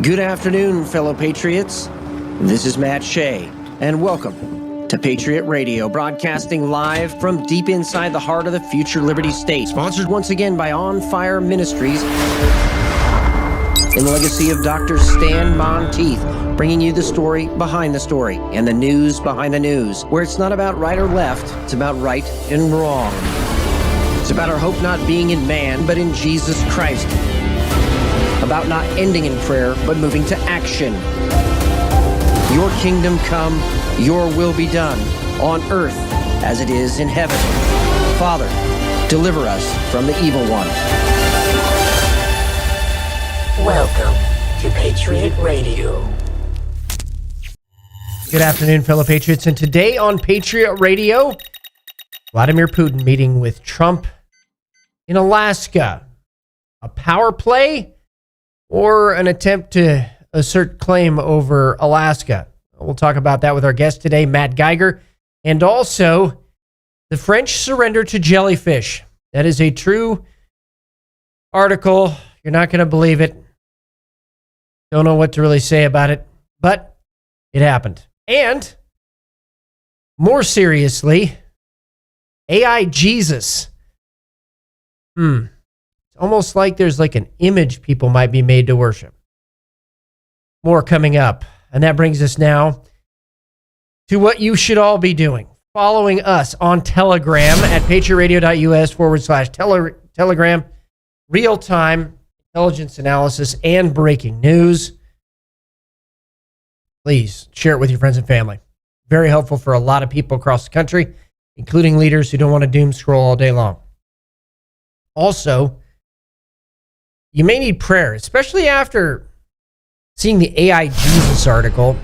Good afternoon, fellow patriots. This is Matt Shea, and welcome to Patriot Radio, broadcasting live from deep inside the heart of the future Liberty State. Sponsored once again by On Fire Ministries in the legacy of Dr. Stan Monteith, bringing you the story behind the story and the news behind the news, where it's not about right or left, it's about right and wrong. It's about our hope not being in man, but in Jesus Christ. About not ending in prayer, but moving to action. Your kingdom come, your will be done, on earth as it is in heaven. Father, deliver us from the evil one. Welcome to Patriot Radio. Good afternoon, fellow patriots. And today on Patriot Radio, Vladimir Putin meeting with Trump in Alaska. A power play or an attempt to assert claim over Alaska? We'll talk about that with our guest today, Matt Geiger, and also the French surrender to jellyfish. That is a true article. You're not going to believe it. Don't know what to really say about it, but it happened. And more seriously, AI Jesus. It's almost like there's like an image people might be made to worship. More coming up. And that brings us now to what you should all be doing. Following us on Telegram at patriotradio.us/Telegram. Real-time intelligence analysis and breaking news. Please share it with your friends and family. Very helpful for a lot of people across the country, including leaders who don't want to doom scroll all day long. Also, you may need prayer, especially after seeing the AI Jesus article,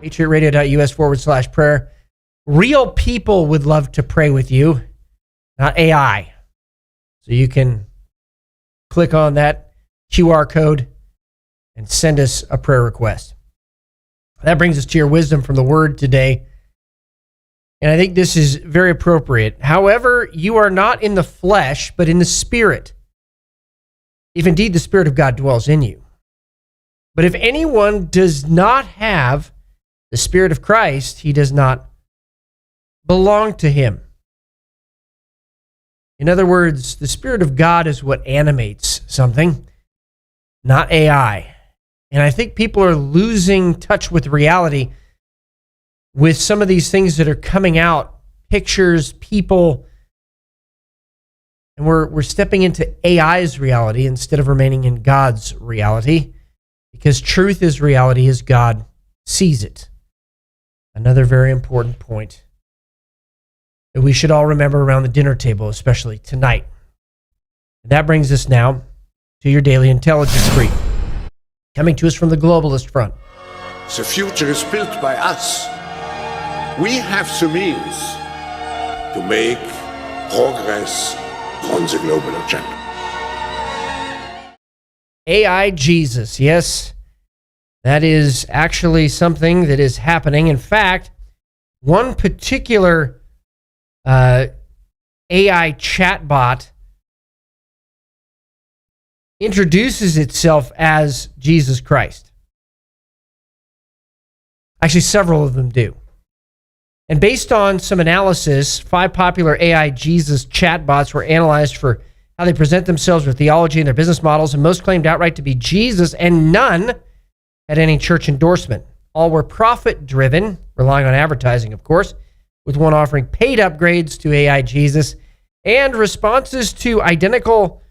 patriotradio.us/prayer. Real people would love to pray with you, not AI. So you can click on that QR code and send us a prayer request. That brings us to your wisdom from the Word today. And I think this is very appropriate. However, you are not in the flesh, but in the Spirit, if indeed the Spirit of God dwells in you. But if anyone does not have the Spirit of Christ, he does not belong to him. In other words, the Spirit of God is what animates something, not AI. And I think people are losing touch with reality with some of these things that are coming out, pictures, people, and we're stepping into AI's reality instead of remaining in God's reality, because truth is reality as God sees it. Another very important point that we should all remember around the dinner table, especially tonight. And that brings us now to your daily intelligence brief, coming to us from the globalist front. The future is built by us. We have the means to make progress on the global agenda. AI Jesus, yes, that is actually something that is happening. In fact, one particular AI chatbot introduces itself as Jesus Christ. Actually, several of them do. And based on some analysis, 5 popular AI Jesus chatbots were analyzed for how they present themselves with theology and their business models, and most claimed outright to be Jesus, and none had any church endorsement. All were profit-driven, relying on advertising, of course, with one offering paid upgrades to AI Jesus, and responses to identical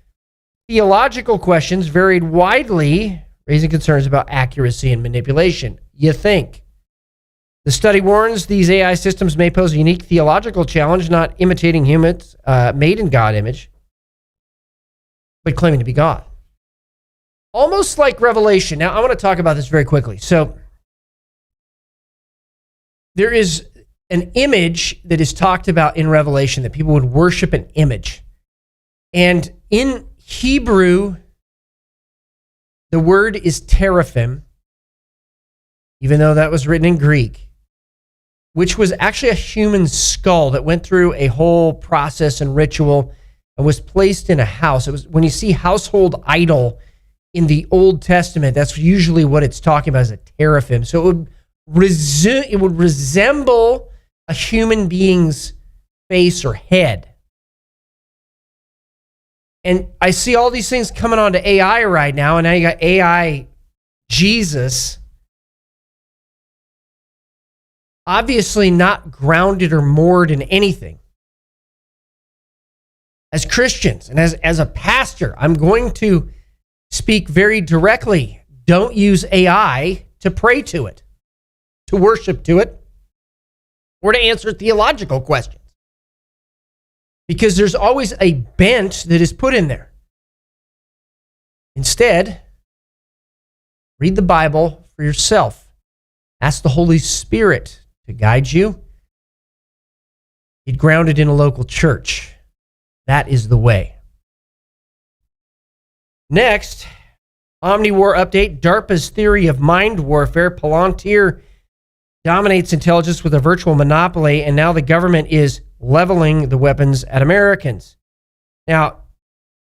theological questions varied widely, raising concerns about accuracy and manipulation. You think? The study warns these AI systems may pose a unique theological challenge, not imitating humans made in God image, but claiming to be God. Almost like Revelation. Now, I want to talk about this very quickly. So, there is an image that is talked about in Revelation, that people would worship an image. And in Hebrew, the word is teraphim, even though that was written in Greek, which was actually a human skull that went through a whole process and ritual and was placed in a house. It was, when you see household idol in the Old Testament, that's usually what it's talking about as a teraphim. So it would resemble a human being's face or head. And I see all these things coming onto AI right now, and now you got AI Jesus. Obviously not grounded or moored in anything. As Christians and as a pastor, I'm going to speak very directly. Don't use AI to pray to it, to worship to it, or to answer theological questions. Because there's always a bent that is put in there. Instead, read the Bible for yourself. Ask the Holy Spirit to guide you. Get grounded in a local church. That is the way. Next, Omni-War update. DARPA's theory of mind warfare. Palantir dominates intelligence with a virtual monopoly, and now the government is leveling the weapons at Americans. Now,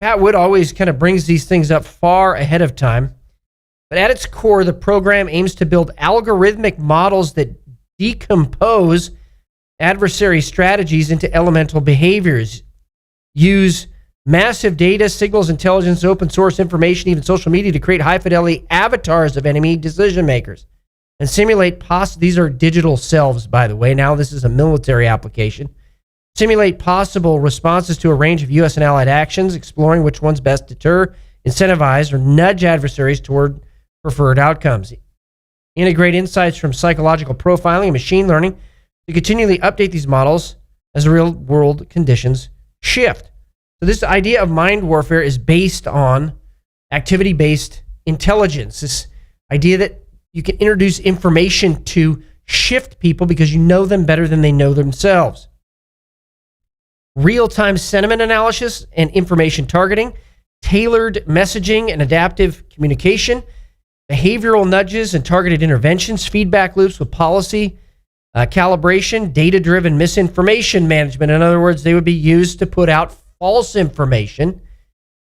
Pat Wood always kind of brings these things up far ahead of time, but at its core, the program aims to build algorithmic models that decompose adversary strategies into elemental behaviors, use massive data, signals, intelligence, open source information, even social media to create high-fidelity avatars of enemy decision makers and simulate these are digital selves, by the way. Now this is a military application. Simulate possible responses to a range of U.S. and allied actions, exploring which ones best deter, incentivize, or nudge adversaries toward preferred outcomes. Integrate insights from psychological profiling and machine learning to continually update these models as real-world conditions shift. So this idea of mind warfare is based on activity-based intelligence. This idea that you can introduce information to shift people because you know them better than they know themselves. Real-time sentiment analysis and information targeting, tailored messaging and adaptive communication, behavioral nudges and targeted interventions, feedback loops with policy calibration, data-driven misinformation management. In other words, they would be used to put out false information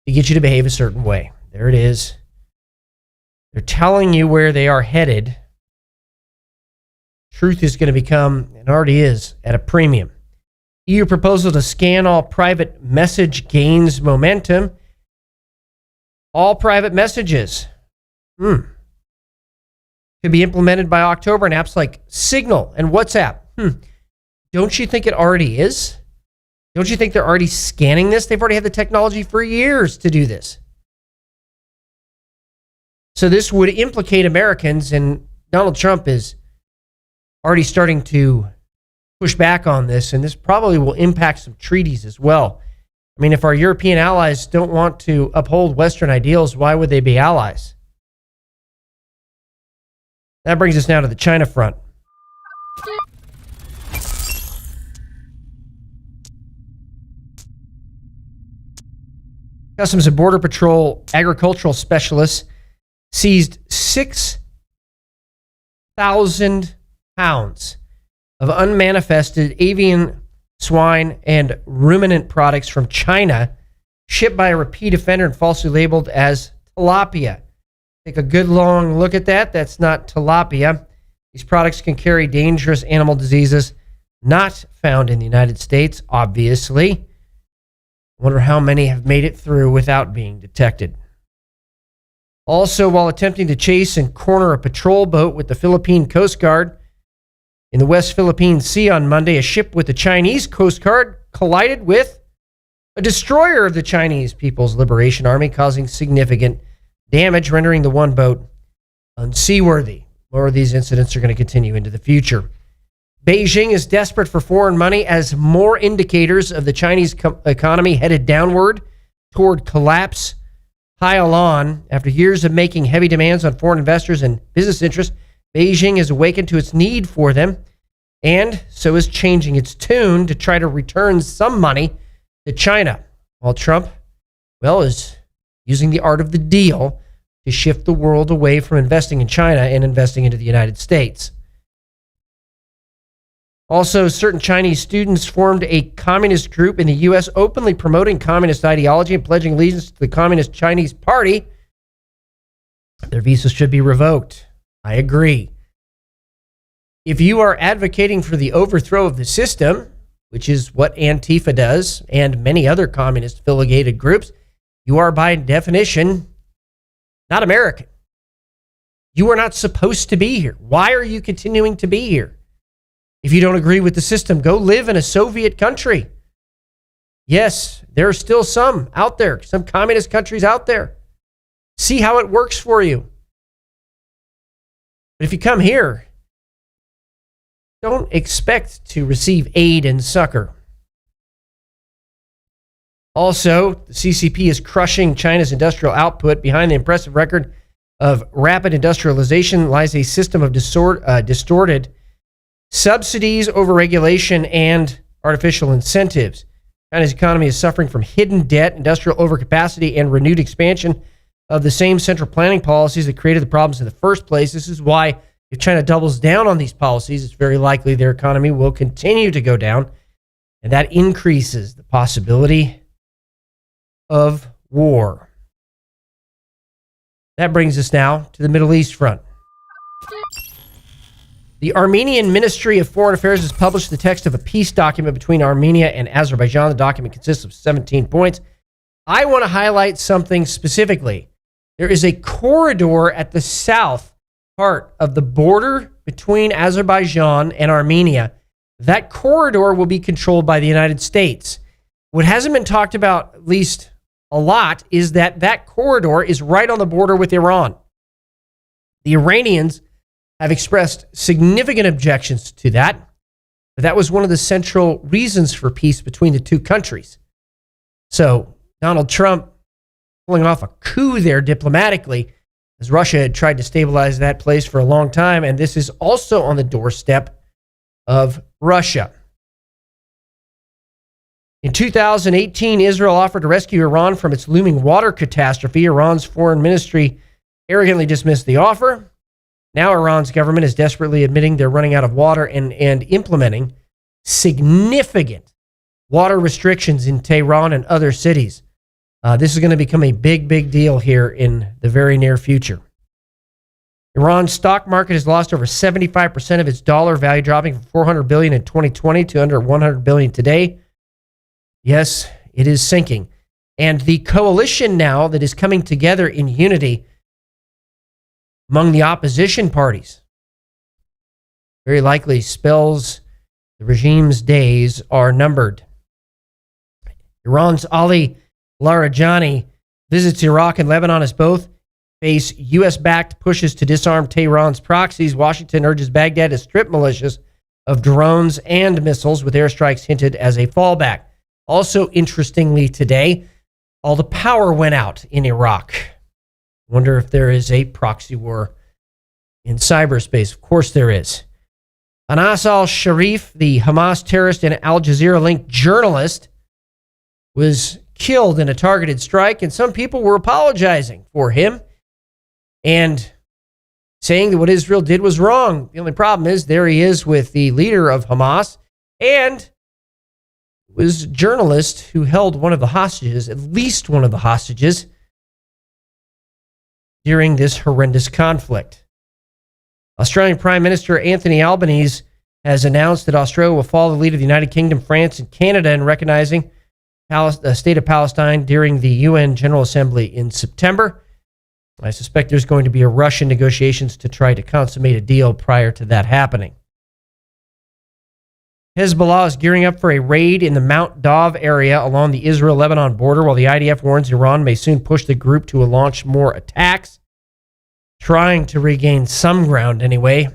to get you to behave a certain way. There it is. They're telling you where they are headed. Truth is going to become, and already is, at a premium. EU proposal to scan all private message gains momentum. All private messages could be implemented by October in apps like Signal and WhatsApp. Don't you think it already is? Don't you think they're already scanning this? They've already had the technology for years to do this. So this would implicate Americans, and Donald Trump is already starting to push back on this, and this probably will impact some treaties as well. I mean, if our European allies don't want to uphold Western ideals, why would they be allies? That brings us now to the China front. Customs and Border Patrol agricultural specialists seized 6,000 pounds of unmanifested avian, swine, and ruminant products from China shipped by a repeat offender and falsely labeled as tilapia. Take a good long look at that. That's not tilapia. These products can carry dangerous animal diseases not found in the United States, obviously. I wonder how many have made it through without being detected. Also, while attempting to chase and corner a patrol boat with the Philippine Coast Guard in the West Philippine Sea on Monday, a ship with the Chinese Coast Guard collided with a destroyer of the Chinese People's Liberation Army, causing significant damage, rendering the one boat unseaworthy. More of these incidents are going to continue into the future. Beijing is desperate for foreign money as more indicators of the Chinese economy headed downward toward collapse pile on. After years of making heavy demands on foreign investors and business interests, Beijing has awakened to its need for them, and so is changing its tune to try to return some money to China, while Trump, is using the art of the deal to shift the world away from investing in China and investing into the United States. Also, certain Chinese students formed a communist group in the U.S. openly promoting communist ideology and pledging allegiance to the Communist Chinese Party. Their visas should be revoked. I agree. If you are advocating for the overthrow of the system, which is what Antifa does and many other communist affiliated groups, you are by definition not American. You are not supposed to be here. Why are you continuing to be here? If you don't agree with the system, go live in a Soviet country. Yes, there are still some out there, some communist countries out there. See how it works for you. But if you come here, don't expect to receive aid and succor. Also, the CCP is crushing China's industrial output. Behind the impressive record of rapid industrialization lies a system of distorted subsidies, overregulation, and artificial incentives. China's economy is suffering from hidden debt, industrial overcapacity, and renewed expansion of the same central planning policies that created the problems in the first place. This is why if China doubles down on these policies, it's very likely their economy will continue to go down, and that increases the possibility of war. That brings us now to the Middle East front. The Armenian Ministry of Foreign Affairs has published the text of a peace document between Armenia and Azerbaijan. The document consists of 17 points. I want to highlight something specifically. There is a corridor at the south part of the border between Azerbaijan and Armenia. That corridor will be controlled by the United States. What hasn't been talked about, at least a lot, is that that corridor is right on the border with Iran. The Iranians have expressed significant objections to that, but that was one of the central reasons for peace between the two countries. So Donald Trump pulling off a coup there diplomatically, as Russia had tried to stabilize that place for a long time, and this is also on the doorstep of Russia. In 2018, Israel offered to rescue Iran from its looming water catastrophe. Iran's foreign ministry arrogantly dismissed the offer. Now Iran's government is desperately admitting they're running out of water and implementing significant water restrictions in Tehran and other cities. This is going to become a big, big deal here in the very near future. Iran's stock market has lost over 75% of its dollar value, dropping from $400 billion in 2020 to under $100 billion today. Yes, it is sinking. And the coalition now that is coming together in unity among the opposition parties very likely spells the regime's days are numbered. Iran's Ali Larijani visits Iraq and Lebanon as both face U.S.-backed pushes to disarm Tehran's proxies. Washington urges Baghdad to strip militias of drones and missiles, with airstrikes hinted as a fallback. Also, interestingly today, all the power went out in Iraq. Wonder if there is a proxy war in cyberspace. Of course there is. Anas al-Sharif, the Hamas terrorist and Al Jazeera-linked journalist, was killed in a targeted strike, and some people were apologizing for him and saying that what Israel did was wrong. The only problem is there he is with the leader of Hamas, and it was a journalist who held one of the hostages, at least one of the hostages, during this horrendous conflict. Australian Prime Minister Anthony Albanese has announced that Australia will follow the lead of the United Kingdom, France, and Canada in recognizing the state of Palestine during the UN General Assembly in September. I suspect there's going to be a rush in negotiations to try to consummate a deal prior to that happening. Hezbollah is gearing up for a raid in the Mount Dov area along the Israel-Lebanon border, while the IDF warns Iran may soon push the group to launch more attacks, trying to regain some ground anyway.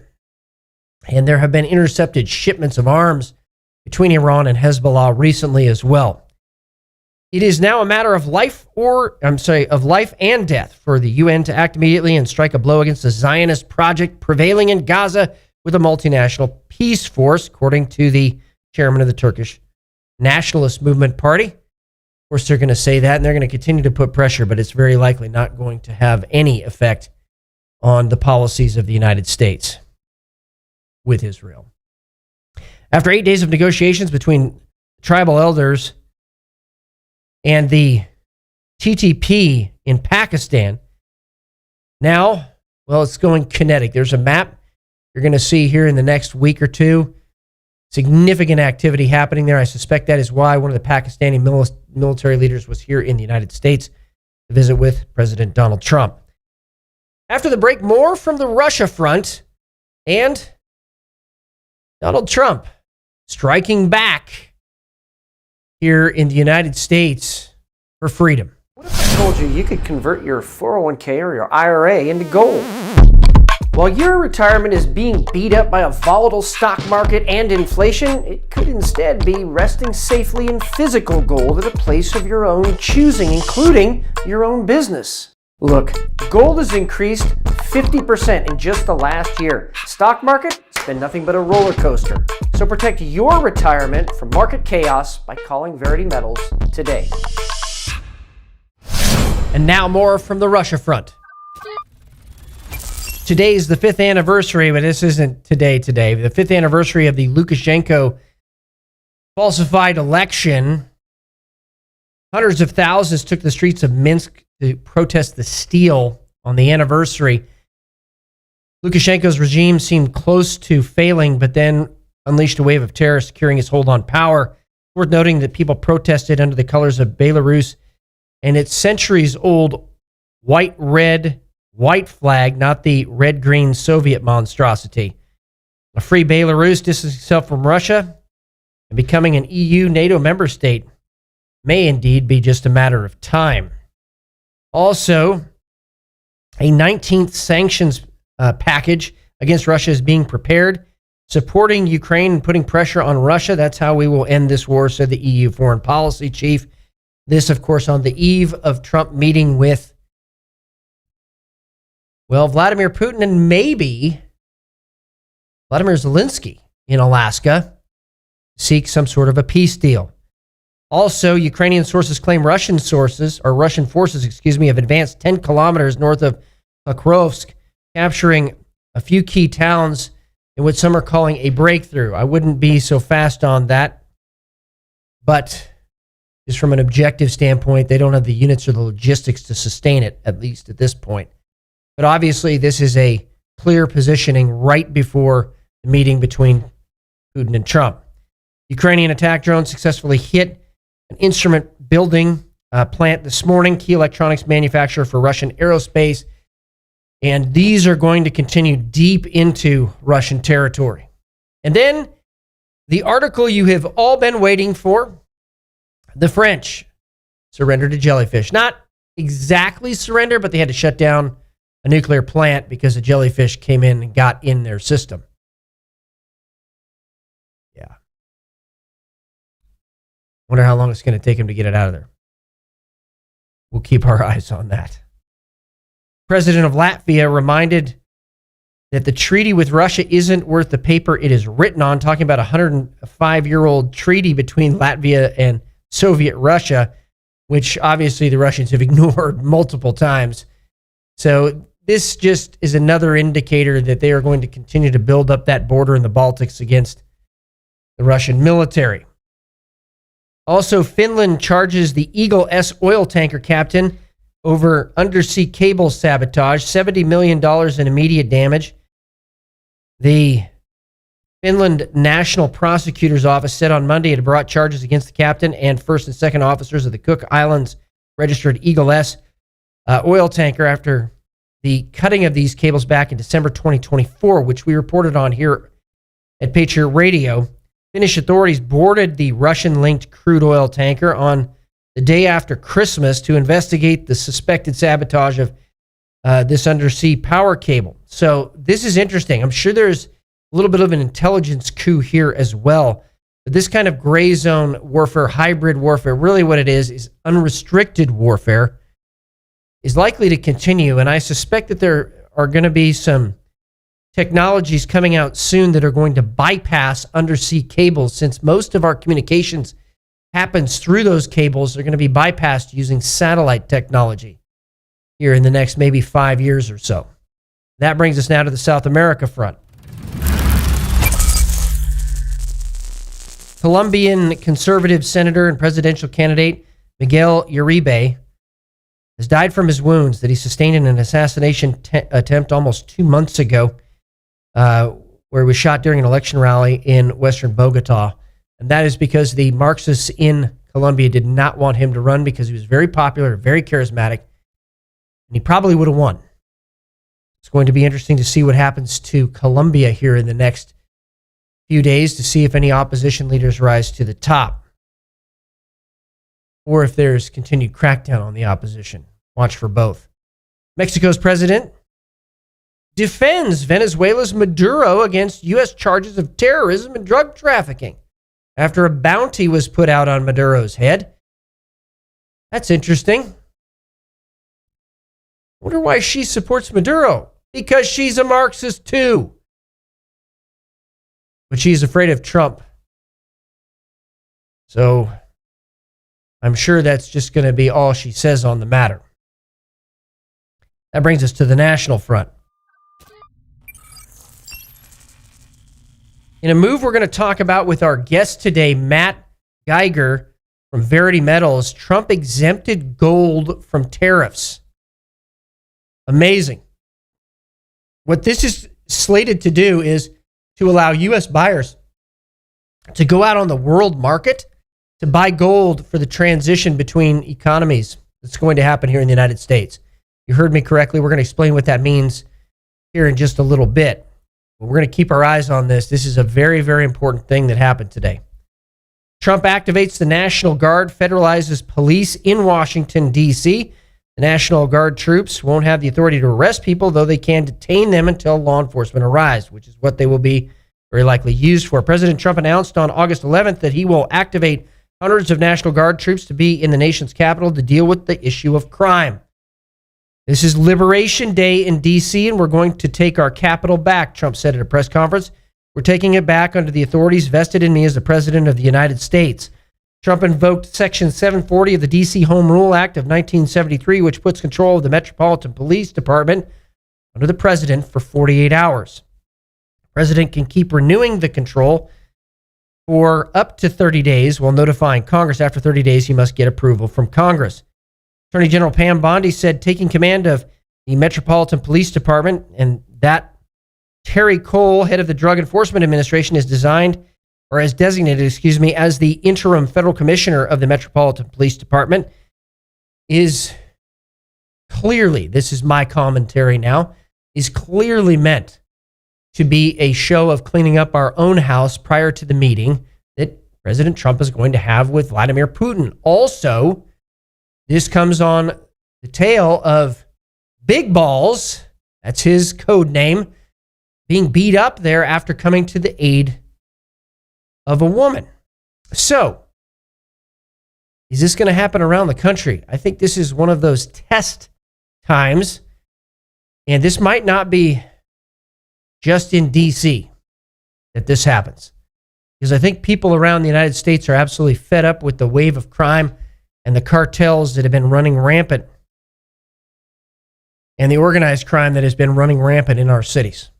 And there have been intercepted shipments of arms between Iran and Hezbollah recently as well. It is now a matter of life and death for the UN to act immediately and strike a blow against the Zionist project prevailing in Gaza with a multinational peace force, according to the chairman of the Turkish Nationalist Movement Party. Of course, they're going to say that, and they're going to continue to put pressure, but it's very likely not going to have any effect on the policies of the United States with Israel. After 8 days of negotiations between tribal elders and the TTP in Pakistan, Now, well, it's going kinetic. There's a map you're going to see here in the next week or two. Significant activity happening there. I suspect that is why one of the Pakistani military leaders was here in the United States to visit with President Donald Trump. After the break, more from the Russia front and Donald Trump striking back here in the United States for freedom. What if I told you you could convert your 401k or your IRA into gold? While your retirement is being beat up by a volatile stock market and inflation, it could instead be resting safely in physical gold at a place of your own choosing, including your own business. Look, gold has increased 50% in just the last year. Stock market, it's been nothing but a roller coaster. So protect your retirement from market chaos by calling Verity Metals today. And now more from the Russia front. Today is the 5th anniversary, but this isn't today. The 5th anniversary of the Lukashenko falsified election. Hundreds of thousands took the streets of Minsk to protest the steal on the anniversary. Lukashenko's regime seemed close to failing, but then unleashed a wave of terror, securing its hold on power. It's worth noting that people protested under the colors of Belarus and its centuries-old white flag, not the red-green Soviet monstrosity. A free Belarus distancing itself from Russia and becoming an EU NATO member state may indeed be just a matter of time. Also, a 19th sanctions package against Russia is being prepared, supporting Ukraine and putting pressure on Russia. That's how we will end this war, said the EU foreign policy chief. This, of course, on the eve of Trump meeting with, well, Vladimir Putin and maybe Vladimir Zelensky in Alaska seek some sort of a peace deal. Also, Ukrainian sources claim Russian forces, have advanced 10 kilometers north of Pokrovsk, capturing a few key towns in what some are calling a breakthrough. I wouldn't be so fast on that, but just from an objective standpoint, they don't have the units or the logistics to sustain it, at least at this point. But obviously, this is a clear positioning right before the meeting between Putin and Trump. Ukrainian attack drone successfully hit an instrument building plant this morning, key electronics manufacturer for Russian aerospace. And these are going to continue deep into Russian territory. And then the article you have all been waiting for, the French surrendered to jellyfish. Not exactly surrender, but they had to shut down a nuclear plant because a jellyfish came in and got in their system. Yeah. Wonder how long it's going to take him to get it out of there. We'll keep our eyes on that. President of Latvia reminded that the treaty with Russia isn't worth the paper it is written on, talking about a 105-year-old treaty between Latvia and Soviet Russia, which obviously the Russians have ignored multiple times. So this just is another indicator that they are going to continue to build up that border in the Baltics against the Russian military. Also, Finland charges the Eagle S oil tanker captain over undersea cable sabotage, $70 million in immediate damage. The Finland National Prosecutor's Office said on Monday it had brought charges against the captain and first and second officers of the Cook Islands registered Eagle S oil tanker after the cutting of these cables back in December 2024, which we reported on here at Patriot Radio. Finnish authorities boarded the Russian-linked crude oil tanker on the day after Christmas to investigate the suspected sabotage of this undersea power cable. So this is interesting. I'm sure there's a little bit of an intelligence coup here as well. But this kind of gray zone warfare, hybrid warfare, really what it is unrestricted warfare, is likely to continue. And I suspect that there are going to be some technologies coming out soon that are going to bypass undersea cables, since most of our communications happens through those cables. They're going to be bypassed using satellite technology here in the next maybe 5 years or so. That brings us now to the South America front. Colombian conservative senator and presidential candidate Miguel Uribe has died from his wounds that he sustained in an assassination attempt almost 2 months ago, where he was shot during an election rally in western Bogota. And that is because the Marxists in Colombia did not want him to run because he was very popular, very charismatic, and he probably would have won. It's going to be interesting to see what happens to Colombia here in the next few days to see if any opposition leaders rise to the top or if there's continued crackdown on the opposition. Watch for both. Mexico's president defends Venezuela's Maduro against U.S. charges of terrorism and drug trafficking after a bounty was put out on Maduro's head. That's interesting. I wonder why she supports Maduro. Because she's a Marxist too. But she's afraid of Trump. So I'm sure that's just going to be all she says on the matter. That brings us to the national front. In a move we're going to talk about with our guest today, Matt Geiger from Verity Metals, Trump exempted gold from tariffs. Amazing. What this is slated to do is to allow U.S. buyers to go out on the world market to buy gold for the transition between economies that's going to happen here in the United States. You heard me correctly. We're going to explain what that means here in just a little bit. But we're going to keep our eyes on this. This is a very, very important thing that happened today. Trump activates the National Guard, federalizes police in Washington, D.C. The National Guard troops won't have the authority to arrest people, though they can detain them until law enforcement arrives, which is what they will be very likely used for. President Trump announced on August 11th that he will activate hundreds of National Guard troops to be in the nation's capital to deal with the issue of crime. This is Liberation Day in D.C., and we're going to take our capital back, Trump said at a press conference. We're taking it back under the authorities vested in me as the President of the United States. Trump invoked Section 740 of the D.C. Home Rule Act of 1973, which puts control of the Metropolitan Police Department under the President for 48 hours. The President can keep renewing the control for up to 30 days while notifying Congress. After 30 days, he must get approval from Congress. Attorney General Pam Bondi said taking command of the Metropolitan Police Department, and that Terry Cole, head of the Drug Enforcement Administration, is designated as the interim federal commissioner of the Metropolitan Police Department, is clearly, this is my commentary now, is clearly meant to be a show of cleaning up our own house prior to the meeting that President Trump is going to have with Vladimir Putin. Also, this comes on the tail of Big Balls, that's his code name, being beat up there after coming to the aid of a woman. So, is this going to happen around the country? I think this is one of those test times, and this might not be just in D.C. that this happens, because I think people around the United States are absolutely fed up with the wave of crime and the cartels that have been running rampant and the organized crime that has been running rampant in our cities.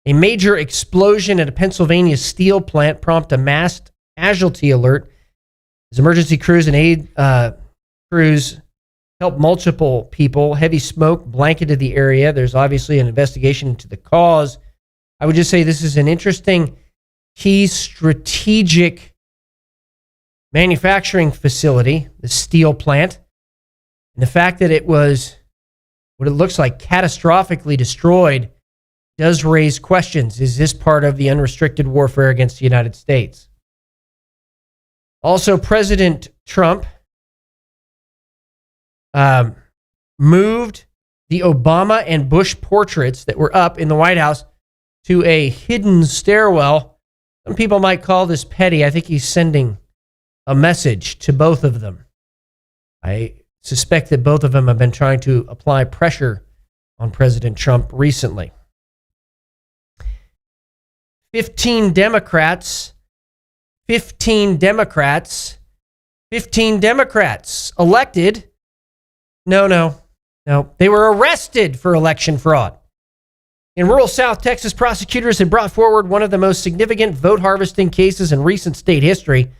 A major explosion at a Pennsylvania steel plant prompted a mass casualty alert as emergency crews and aid crews helped multiple people. Heavy smoke blanketed the area. There's obviously an investigation into the cause. I would just say this is an interesting, key strategic manufacturing facility, the steel plant. And the fact that it was what it looks like catastrophically destroyed does raise questions. Is this part of the unrestricted warfare against the United States? Also, President Trump moved the Obama and Bush portraits that were up in the White House to a hidden stairwell. Some people might call this petty. I think he's sending a message to both of them. I suspect that both of them have been trying to apply pressure on President Trump recently. 15 Democrats elected. No. They were arrested for election fraud. In rural South Texas, prosecutors had brought forward one of the most significant vote harvesting cases in recent state history.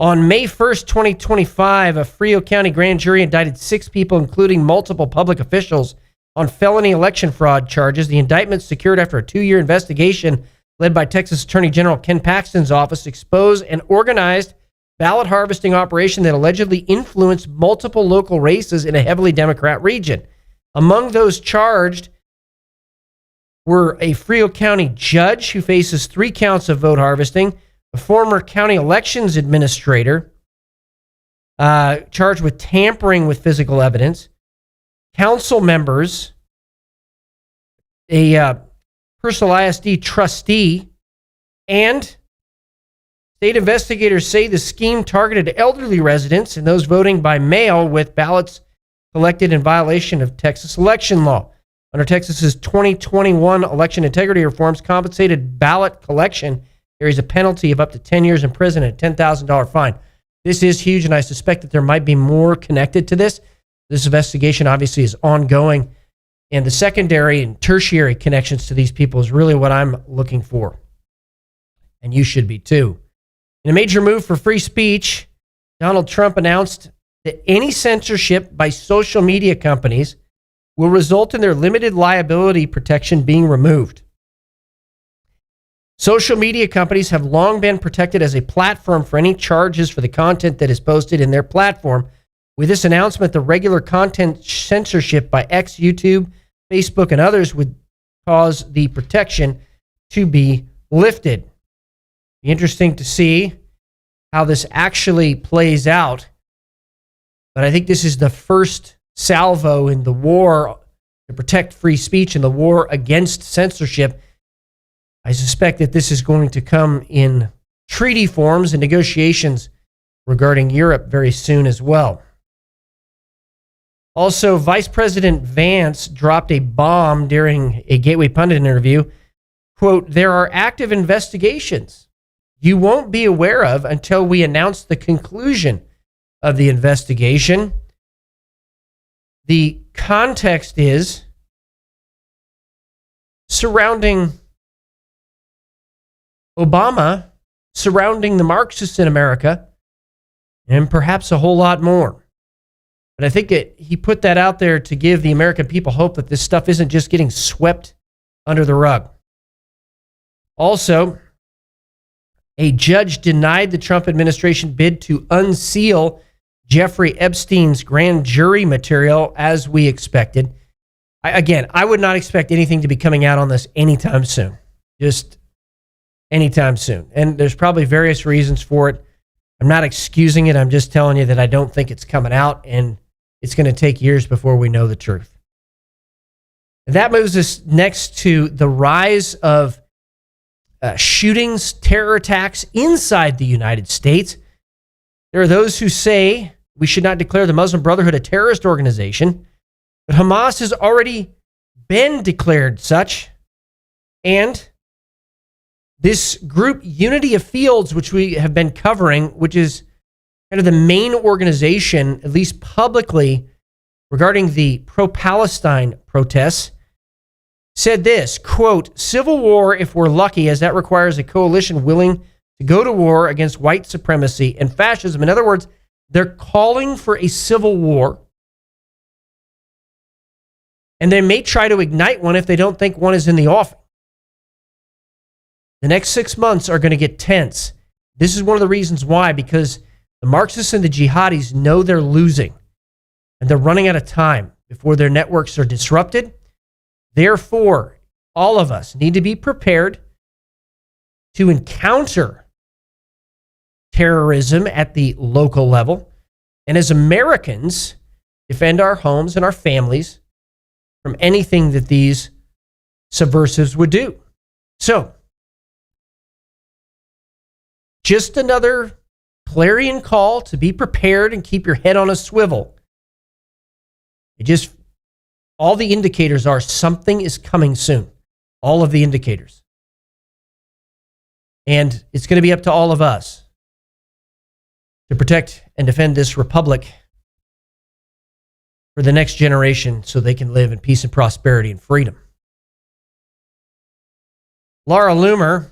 On May 1st, 2025, a Frio County grand jury indicted 6 people, including multiple public officials, on felony election fraud charges. The indictment, secured after a 2-year investigation led by Texas Attorney General Ken Paxton's office, exposed an organized ballot harvesting operation that allegedly influenced multiple local races in a heavily Democrat region. Among those charged were a Frio County judge who faces 3 counts of vote harvesting, a former county elections administrator charged with tampering with physical evidence, council members, a personal ISD trustee, and state investigators say the scheme targeted elderly residents and those voting by mail with ballots collected in violation of Texas election law. Under Texas's 2021 election integrity reforms, compensated ballot collection carries a penalty of up to 10 years in prison and a $10,000 fine. This is huge, and I suspect that there might be more connected to this. This investigation obviously is ongoing, and the secondary and tertiary connections to these people is really what I'm looking for. And you should be too. In a major move for free speech, Donald Trump announced that any censorship by social media companies will result in their limited liability protection being removed. Social media companies have long been protected as a platform for any charges for the content that is posted in their platform. With this announcement, the regular content censorship by X, YouTube, Facebook, and others would cause the protection to be lifted. Be interesting to see how this actually plays out. But I think this is the first salvo in the war to protect free speech and the war against censorship. I suspect that this is going to come in treaty forms and negotiations regarding Europe very soon as well. Also, Vice President Vance dropped a bomb during a Gateway Pundit interview. Quote, "There are active investigations you won't be aware of until we announce the conclusion of the investigation." The context is surrounding Obama, surrounding the Marxists in America, and perhaps a whole lot more. But I think he put that out there to give the American people hope that this stuff isn't just getting swept under the rug. Also, a judge denied the Trump administration bid to unseal Jeffrey Epstein's grand jury material, as we expected. I would not expect anything to be coming out on this anytime soon. Just anytime soon. And there's probably various reasons for it. I'm not excusing it. I'm just telling you that I don't think it's coming out, and it's going to take years before we know the truth. And that moves us next to the rise of shootings, terror attacks inside the United States. There are those who say we should not declare the Muslim Brotherhood a terrorist organization, but Hamas has already been declared such. And this group, Unity of Fields, which we have been covering, which is kind of the main organization, at least publicly, regarding the pro-Palestine protests, said this, quote, "Civil war if we're lucky, as that requires a coalition willing to go to war against white supremacy and fascism." In other words, they're calling for a civil war, and they may try to ignite one if they don't think one is in the offing. The next 6 months are going to get tense. This is one of the reasons why, because the Marxists and the jihadis know they're losing, and they're running out of time before their networks are disrupted. Therefore, all of us need to be prepared to encounter terrorism at the local level, and as Americans, defend our homes and our families from anything that these subversives would do. So, just another clarion call to be prepared and keep your head on a swivel. All the indicators are something is coming soon. All of the indicators. And it's going to be up to all of us to protect and defend this republic for the next generation so they can live in peace and prosperity and freedom. Laura Loomer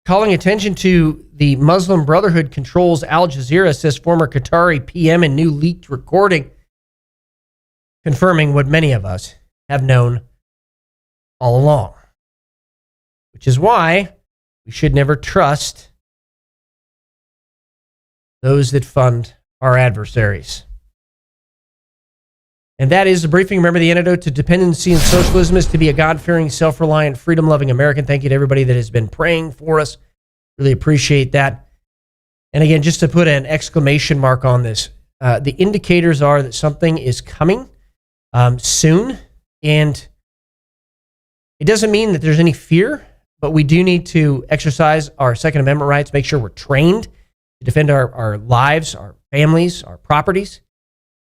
calling attention to the Muslim Brotherhood controls Al Jazeera, says former Qatari PM in new leaked recording, confirming what many of us have known all along, which is why we should never trust those that fund our adversaries. And that is the briefing. Remember, the antidote to dependency and socialism is to be a God-fearing, self-reliant, freedom-loving American. Thank you to everybody that has been praying for us. Really appreciate that. And again, just to put an exclamation mark on this, the indicators are that something is coming soon. And it doesn't mean that there's any fear, but we do need to exercise our Second Amendment rights, make sure we're trained to defend our lives, our families, our properties.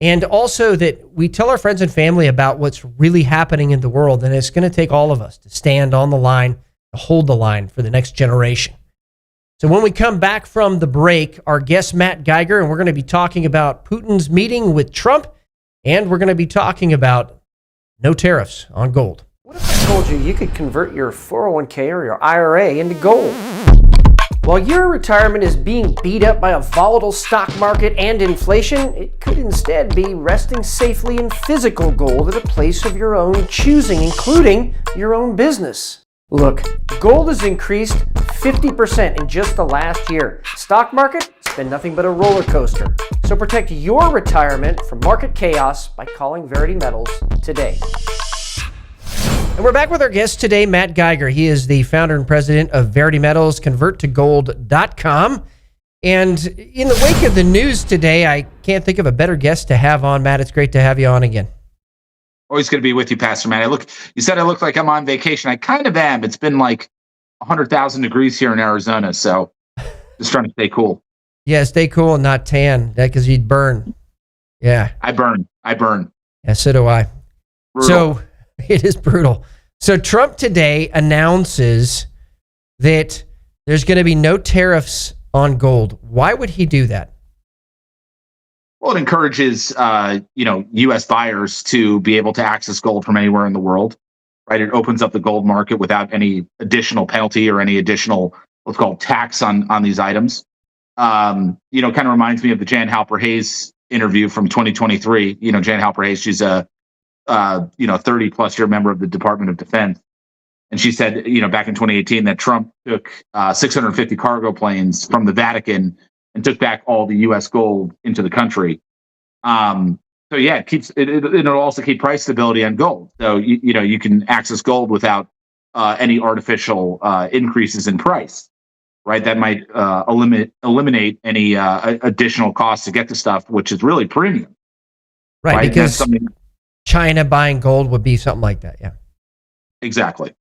And also that we tell our friends and family about what's really happening in the world. And it's going to take all of us to stand on the line, to hold the line for the next generation. So when we come back from the break, our guest, Matt Geiger, and we're going to be talking about Putin's meeting with Trump, and we're going to be talking about no tariffs on gold. What if I told you could convert your 401k or your IRA into gold? While your retirement is being beat up by a volatile stock market and inflation, it could instead be resting safely in physical gold at a place of your own choosing, including your own business. Look, gold has increased 50% in just the last year. Stock market, it's been nothing but a roller coaster. So protect your retirement from market chaos by calling Verity Metals today. And we're back with our guest today, Matt Geiger. He is the founder and president of Verity Metals, converttogold.com. And in the wake of the news today, I can't think of a better guest to have on. Matt, it's great to have you on again. Always good to be with you, Pastor Matt. You said I look like I'm on vacation. I kind of am. It's been like 100,000 degrees here in Arizona, so just trying to stay cool. Yeah, stay cool and not tan, because you'd burn. Yeah. I burn. Yeah, so do I. Brutal. So it is brutal. So Trump today announces that there's going to be no tariffs on gold. Why would he do that? Well, it encourages, U.S. buyers to be able to access gold from anywhere in the world, right? It opens up the gold market without any additional penalty or any additional what's called tax on these items. Kind of reminds me of the Jan Halper Hayes interview from 2023. Jan Halper Hayes, she's a 30 plus year member of the Department of Defense. And she said, back in 2018 that Trump took 650 cargo planes from the Vatican and took back all the U.S. gold into the country. So yeah, it'll also keep price stability on gold. So, you can access gold without any artificial increases in price, right? That might eliminate any additional costs to get the stuff, which is really premium. Right? Because China buying gold would be something like that. Yeah, exactly.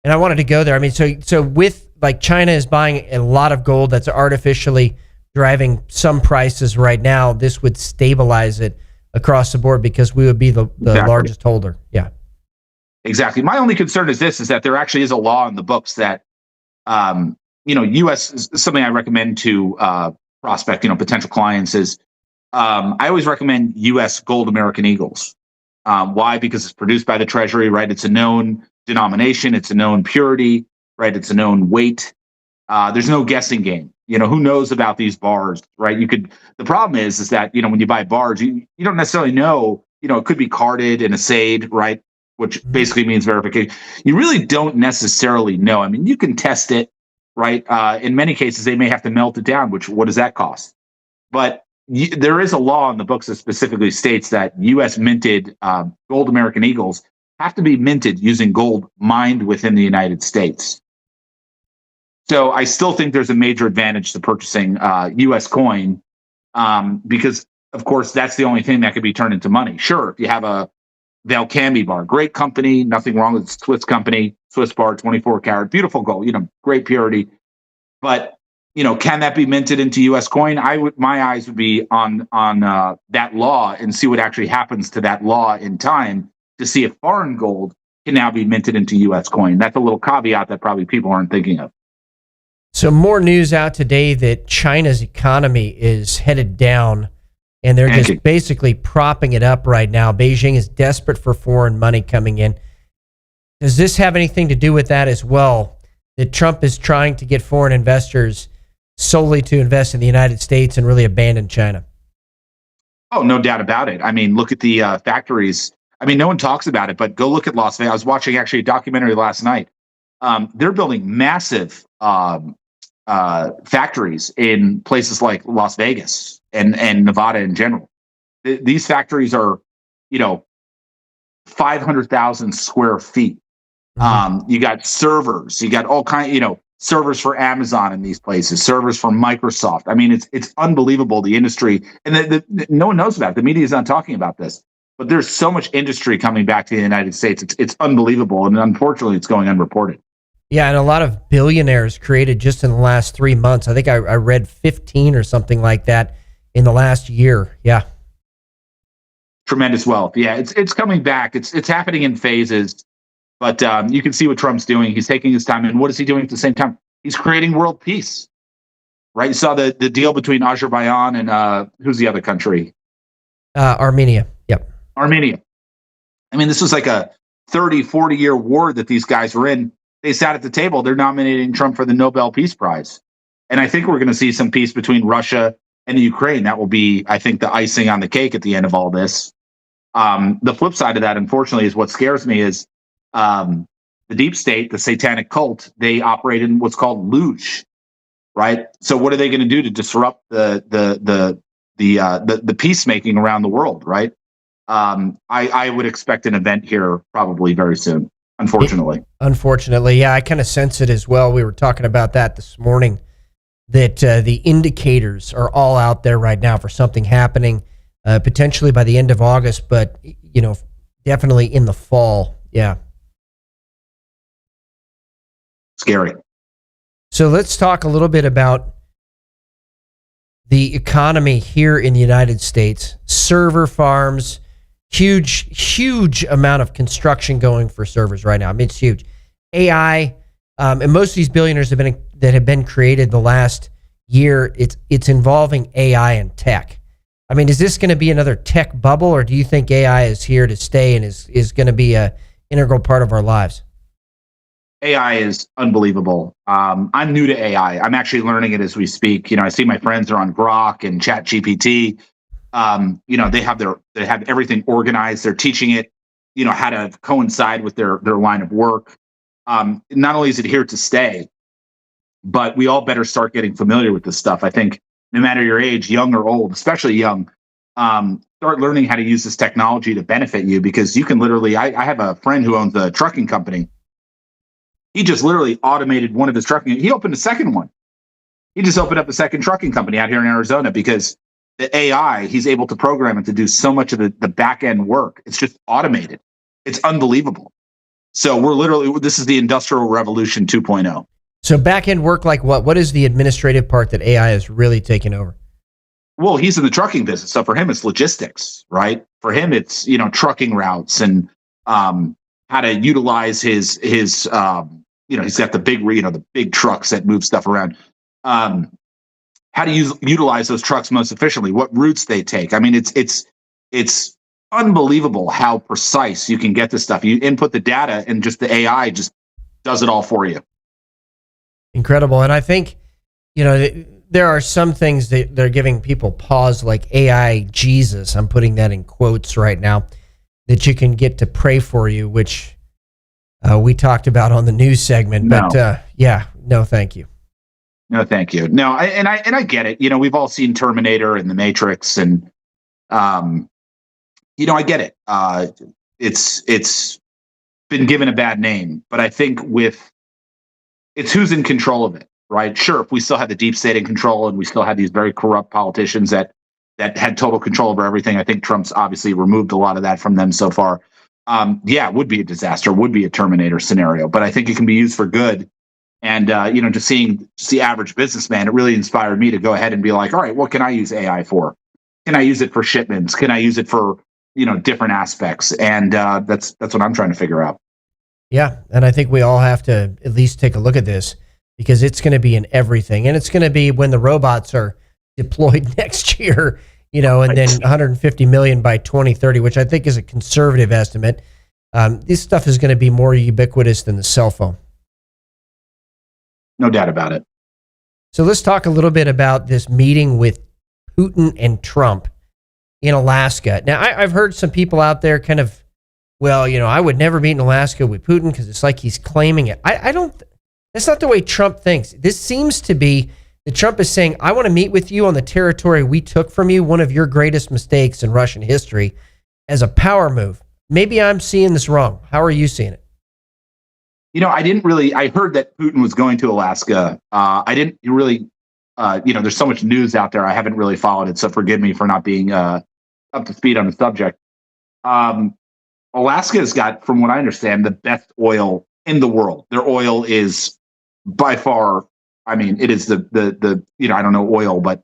And I wanted to go there. I mean, so with like China is buying a lot of gold that's artificially driving some prices right now, this would stabilize it across the board because we would be the Exactly. largest holder. Yeah. Exactly. My only concern is that there actually is a law in the books that, U.S. is something I recommend to prospect, potential clients is I always recommend U.S. gold American Eagles. Why? Because it's produced by the Treasury, right? It's a known denomination. It's a known purity, right? It's a known weight. There's no guessing game. Who knows about these bars, right? The problem is that, when you buy bars, you don't necessarily know, it could be carded and assayed, right? Which basically means verification. You really don't necessarily know. I mean, you can test it, right? In many cases, they may have to melt it down, what does that cost? But there is a law in the books that specifically states that U.S. minted gold American Eagles have to be minted using gold mined within the United States. So I still think there's a major advantage to purchasing U.S. coin because, of course, that's the only thing that could be turned into money. Sure, if you have a Valcambi bar, great company, nothing wrong with it, Swiss company, Swiss bar, 24 karat, beautiful gold, great purity. But, can that be minted into U.S. coin? My eyes would be on that law and see what actually happens to that law in time to see if foreign gold can now be minted into U.S. coin. That's a little caveat that probably people aren't thinking of. So more news out today that China's economy is headed down, and they're just basically propping it up right now. Beijing is desperate for foreign money coming in. Does this have anything to do with that as well? that Trump is trying to get foreign investors solely to invest in the United States and really abandon China. Oh, no doubt about it. I mean, look at the factories. I mean, no one talks about it, but go look at Las Vegas. I was watching actually a documentary last night. They're building massive factories in places like Las Vegas and Nevada in general. These factories are, 500,000 square feet. You got servers, you got all kinds, servers for Amazon in these places, servers for Microsoft. I mean, it's unbelievable, the industry, and no one knows about it. The media is not talking about this, but there's so much industry coming back to the United States. It's unbelievable, and unfortunately, it's going unreported. Yeah, and a lot of billionaires created just in the last 3 months. I think I read 15 or something like that in the last year. Yeah. Tremendous wealth. Yeah, it's coming back. It's happening in phases. But you can see what Trump's doing. He's taking his time. And what is he doing at the same time? He's creating world peace, right? You saw the deal between Azerbaijan and who's the other country? Armenia. Yep. Armenia. I mean, this was like a 30, 40-year war that these guys were in. They sat at the table. They're nominating Trump for the Nobel Peace Prize. And I think we're going to see some peace between Russia and the Ukraine. That will be, I think, the icing on the cake at the end of all this. The flip side of that, unfortunately, is what scares me is the deep state, the satanic cult, they operate in what's called luge, right? So what are they going to do to disrupt the peacemaking around the world, right? I would expect an event here probably very soon, unfortunately. Unfortunately, yeah, I kind of sense it as well. We were talking about that this morning, that the indicators are all out there right now for something happening, potentially by the end of August, but definitely in the fall. Yeah. Scary. So let's talk a little bit about the economy here in the United States. Server farms, huge amount of construction going for servers right now. I mean, it's huge. AI, and most of these billionaires that have been created the last year, it's involving AI and tech. I mean, is this going to be another tech bubble, or do you think AI is here to stay and is going to be an integral part of our lives? AI is unbelievable. I'm new to AI. I'm actually learning it as we speak. I see my friends are on Grok and Chat GPT. They have everything organized. They're teaching it, how to coincide with their line of work. Not only is it here to stay, but we all better start getting familiar with this stuff. I think no matter your age, young or old, especially young, start learning how to use this technology to benefit you, because you can literally, I have a friend who owns a trucking company. He just literally automated one of his trucking. He opened a second one. He just opened up a second trucking company out here in Arizona because the AI, he's able to program it to do so much of the back end work. It's just automated. It's unbelievable. So this is the Industrial Revolution 2.0. So back end work like what? What is the administrative part that AI is really taking over? Well, he's in the trucking business. So for him, it's logistics, right? For him, it's, trucking routes and how to utilize his he's got the big trucks that move stuff around. How to utilize those trucks most efficiently, what routes they take. I mean, it's unbelievable how precise you can get this stuff. You input the data and just the AI just does it all for you. Incredible. And I think, there are some things that they're giving people pause, like AI Jesus. I'm putting that in quotes right now, that you can get to pray for you, which we talked about on the news segment. No. But no, thank you. No, thank you. No, I get it. We've all seen Terminator and The Matrix, and I get it. It's been given a bad name, but I think it's who's in control of it, right? Sure, if we still had the deep state in control and we still had these very corrupt politicians that had total control over everything, I think Trump's obviously removed a lot of that from them so far. It would be a disaster, would be a Terminator scenario, but I think it can be used for good. And, just seeing the average businessman, it really inspired me to go ahead and be like, all right, what can I use AI for? Can I use it for shipments? Can I use it for, different aspects? And that's what I'm trying to figure out. Yeah. And I think we all have to at least take a look at this, because it's going to be in everything. And it's going to be when the robots are deployed next year, and then 150 million by 2030, which I think is a conservative estimate. This stuff is going to be more ubiquitous than the cell phone. No doubt about it. So let's talk a little bit about this meeting with Putin and Trump in Alaska. Now, I've heard some people out there kind of, well, I would never meet in Alaska with Putin because it's like he's claiming it. I don't, that's not the way Trump thinks. This seems to be that Trump is saying, I want to meet with you on the territory we took from you, one of your greatest mistakes in Russian history, as a power move. Maybe I'm seeing this wrong. How are you seeing it? I heard that Putin was going to Alaska. I didn't really, there's so much news out there. I haven't really followed it. So forgive me for not being up to speed on the subject. Alaska has got, from what I understand, the best oil in the world. Their oil is by far, it is the I don't know oil, but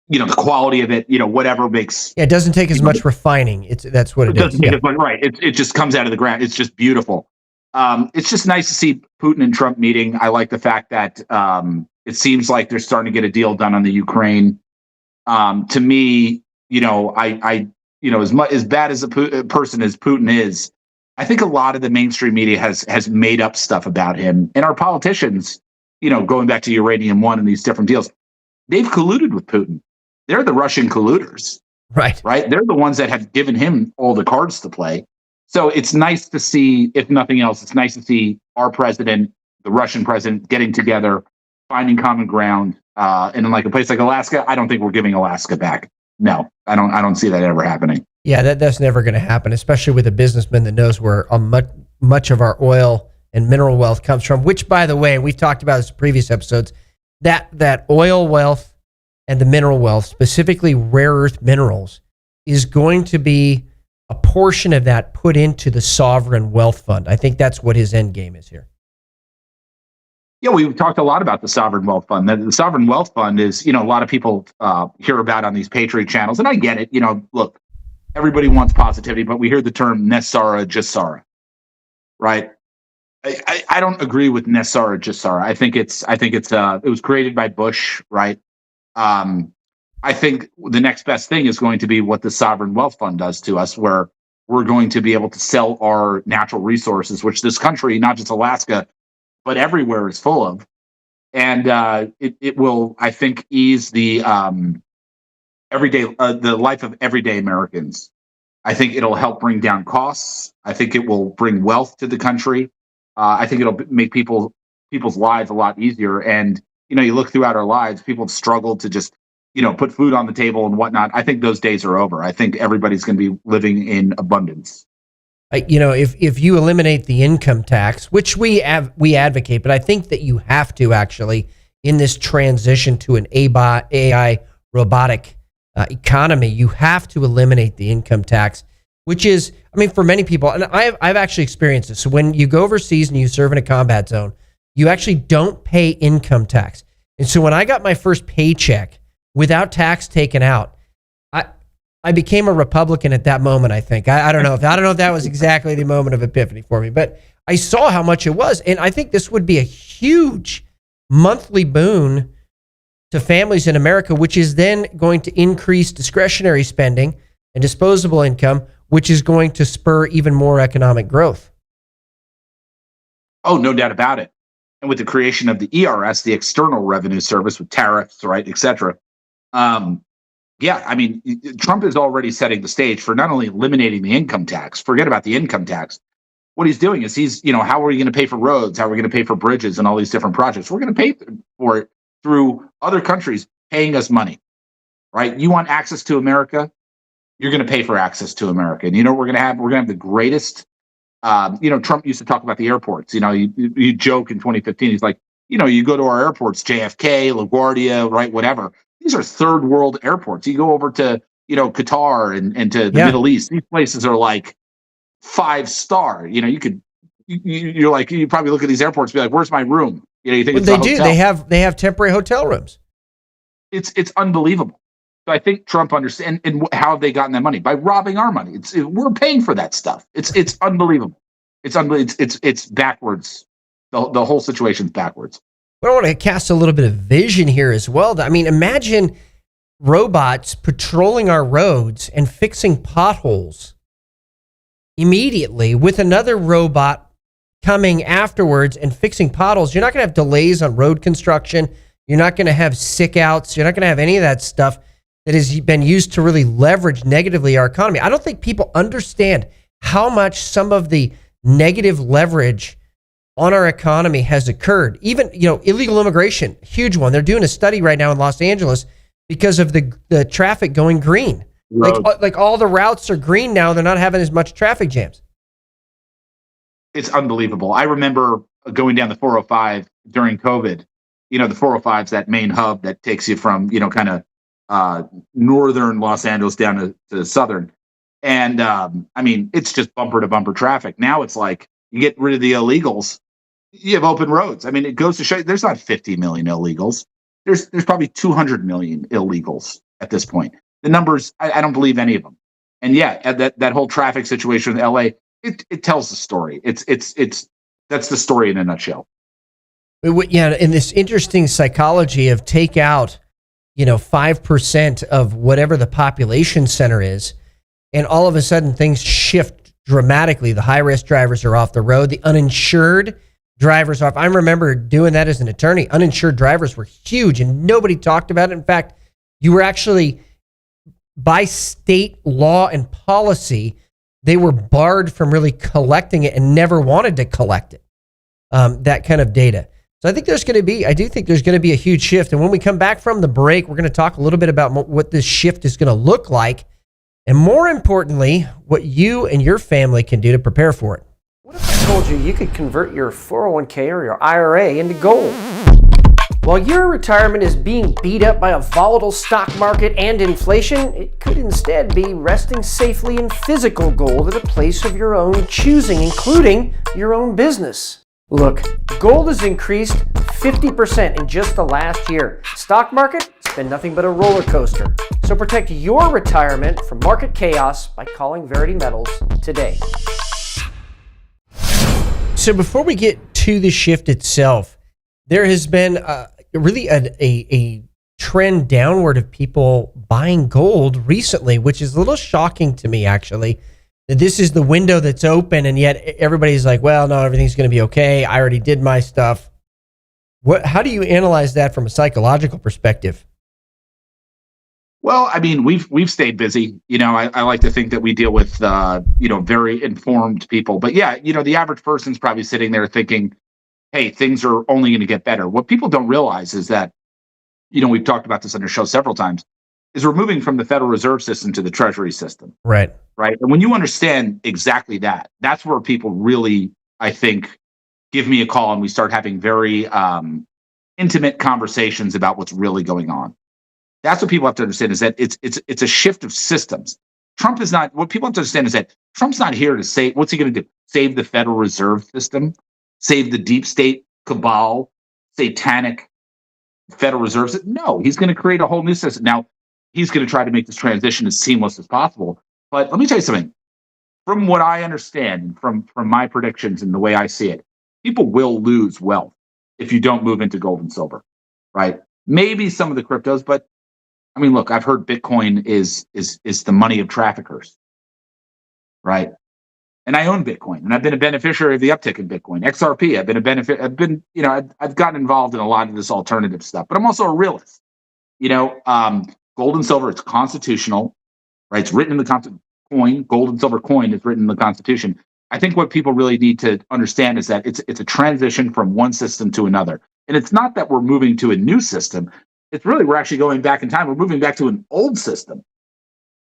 the quality of it, whatever makes. Yeah, it doesn't take as much refining. That's what it is. Yeah. Right. It just comes out of the ground. It's just beautiful. It's just nice to see Putin and Trump meeting. I like the fact that it seems like they're starting to get a deal done on the Ukraine. To me, as bad as a person as Putin is, I think a lot of the mainstream media has made up stuff about him, and our politicians, going back to Uranium One and these different deals, they've colluded with Putin. They're the Russian colluders, right? They're the ones that have given him all the cards to play. So it's nice to see, if nothing else, it's nice to see our president, the Russian president, getting together, finding common ground. And in like a place like Alaska, I don't think we're giving Alaska back. No, I don't see that ever happening. Yeah, that's never going to happen, especially with a businessman that knows where much of our oil and mineral wealth comes from, which, by the way, we've talked about this in previous episodes, that oil wealth and the mineral wealth, specifically rare earth minerals, is going to be a portion of that put into the sovereign wealth fund. I think that's what his end game is here. Yeah, we've talked a lot about the sovereign wealth fund. The sovereign wealth fund is, a lot of people hear about on these Patriot channels, and I get it. Look, everybody wants positivity, but we hear the term Nessara Jassara, right? I don't agree with Nessara Jassara. I think it was created by Bush, right? I think the next best thing is going to be what the sovereign wealth fund does to us, where we're going to be able to sell our natural resources, which this country, not just Alaska, but everywhere is full of. And it will, I think, ease the the life of everyday Americans. I think it'll help bring down costs. I think it will bring wealth to the country. I think it'll make people's lives a lot easier. And, you look throughout our lives, people have struggled to just, put food on the table and whatnot. I think those days are over. I think everybody's going to be living in abundance. If you eliminate the income tax, which we advocate, but I think that you have to actually, in this transition to an AI robotic economy, you have to eliminate the income tax, which is, for many people, and I've actually experienced this. So when you go overseas and you serve in a combat zone, you actually don't pay income tax. And so when I got my first paycheck without tax taken out, I became a Republican at that moment, I think. I don't know if that was exactly the moment of epiphany for me, but I saw how much it was. And I think this would be a huge monthly boon to families in America, which is then going to increase discretionary spending and disposable income, which is going to spur even more economic growth. Oh, no doubt about it. And with the creation of the ERS, the External Revenue Service, with tariffs, right, et cetera, Trump is already setting the stage for not only eliminating the income tax, forget about the income tax. What he's doing is how are we going to pay for roads? How are we going to pay for bridges and all these different projects? We're going to pay for it through other countries paying us money, right? You want access to America? You're going to pay for access to America. And what we're going to have? We're going to have the greatest, Trump used to talk about the airports. You joke in 2015, he's like, you go to our airports, JFK, LaGuardia, right, whatever. These are third world airports. You go over to, Qatar and to the Middle East. These places are like 5-star. You probably look at these airports and be like, where's my room? You think it's they do. They have temporary hotel rooms. It's unbelievable. So I think Trump understands. And how have they gotten that money? By robbing our money. We're paying for that stuff. It's unbelievable. It's backwards. The whole situation's backwards. But I want to cast a little bit of vision here as well. Imagine robots patrolling our roads and fixing potholes immediately with another robot coming afterwards and fixing potholes. You're not going to have delays on road construction. You're not going to have sick outs. You're not going to have any of that stuff that has been used to really leverage negatively our economy. I don't think people understand how much some of the negative leverage on our economy has occurred. Even, illegal immigration, huge one. They're doing a study right now in Los Angeles because of the traffic going green. Like all the routes are green now. They're not having as much traffic jams. It's unbelievable. I remember going down the 405 during COVID. The 405 is that main hub that takes you from, kind of northern Los Angeles down to southern. And it's just bumper to bumper traffic. Now it's like you get rid of the illegals, you have open roads. It goes to show you there's not 50 million illegals. There's probably 200 million illegals at this point. The numbers, I don't believe any of them. And yeah, that whole traffic situation in LA, it tells the story. It's that's the story in a nutshell. Yeah, in this interesting psychology of take out, 5% of whatever the population center is, and all of a sudden things shift dramatically. The high-risk drivers are off the road. The uninsured drivers off. I remember doing that as an attorney. Uninsured drivers were huge, and nobody talked about it. In fact, you were actually, by state law and policy, they were barred from really collecting it and never wanted to collect it, that kind of data. So I do think there's going to be a huge shift. And when we come back from the break, we're going to talk a little bit about what this shift is going to look like. And more importantly, what you and your family can do to prepare for it. What if I told you could convert your 401k or your IRA into gold? While your retirement is being beat up by a volatile stock market and inflation, it could instead be resting safely in physical gold at a place of your own choosing, including your own business. Look, gold has increased 50% in just the last year. Stock market, it's been nothing but a roller coaster. So protect your retirement from market chaos by calling Verity Metals today. So before we get to the shift itself, there has been really a trend downward of people buying gold recently, which is a little shocking to me, actually. That this is the window that's open, and yet everybody's like, well, no, everything's going to be okay. I already did my stuff. How do you analyze that from a psychological perspective? Well, we've stayed busy. I like to think that we deal with, very informed people. But yeah, the average person's probably sitting there thinking, hey, things are only going to get better. What people don't realize is that, we've talked about this on the show several times, is we're moving from the Federal Reserve System to the Treasury system. Right. And when you understand exactly that, that's where people really, I think, give me a call and we start having very intimate conversations about what's really going on. That's what people have to understand, is that it's a shift of systems. Trump is not, what people have to understand is that Trump's not here to say, what's he going to do? Save the Federal Reserve System? Save the deep state cabal, satanic Federal Reserve System? No, he's going to create a whole new system. Now, he's going to try to make this transition as seamless as possible. But let me tell you something. From what I understand, from my predictions and the way I see it, people will lose wealth if you don't move into gold and silver, right? Maybe some of the cryptos, but look, I've heard Bitcoin is the money of traffickers, right? And I own Bitcoin, and I've been a beneficiary of the uptick in Bitcoin. XRP, I've gotten involved in a lot of this alternative stuff, but I'm also a realist. Gold and silver, it's constitutional, right? It's written in the gold and silver coin is written in the Constitution. I think what people really need to understand is that it's a transition from one system to another. And it's not that we're moving to a new system. It's really, we're actually going back in time. We're moving back to an old system,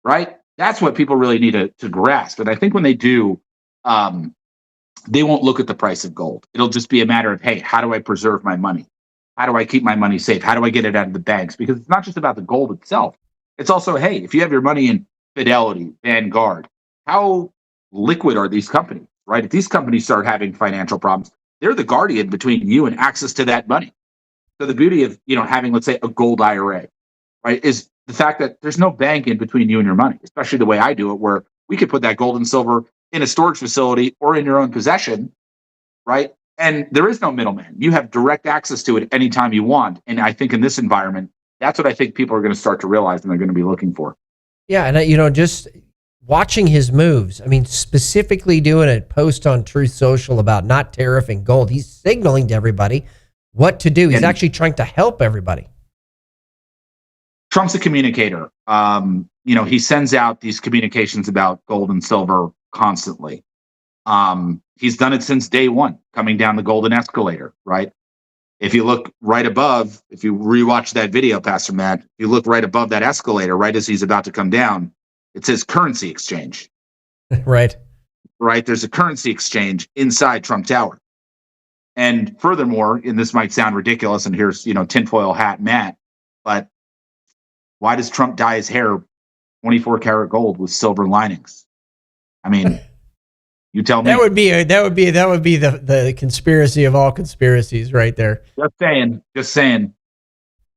right? That's what people really need to grasp. And I think when they do, they won't look at the price of gold. It'll just be a matter of, hey, how do I preserve my money? How do I keep my money safe? How do I get it out of the banks? Because it's not just about the gold itself. It's also, hey, if you have your money in Fidelity, Vanguard, how liquid are these companies, right? If these companies start having financial problems, they're the guardian between you and access to that money. So the beauty of, having, let's say, a gold IRA, right, is the fact that there's no bank in between you and your money, especially the way I do it, where we could put that gold and silver in a storage facility or in your own possession, right? And there is no middleman. You have direct access to it anytime you want. And I think in this environment, that's what I think people are going to start to realize and they're going to be looking for. Yeah, and just watching his moves, I mean, specifically doing a post on Truth Social about not tariffing gold, he's signaling to everybody what to do. He's actually trying to help everybody. Trump's a communicator. He sends out these communications about gold and silver constantly. He's done it since day one, coming down the golden escalator, right? If you look right above, if you rewatch that video, Pastor Matt, if you look right above that escalator, right as he's about to come down, it says currency exchange. Right. Right. There's a currency exchange inside Trump Tower. And furthermore, and this might sound ridiculous, and here's, tinfoil hat Matt, but why does Trump dye his hair 24 karat gold with silver linings? I mean, you tell me. That would be the conspiracy of all conspiracies right there. Just saying.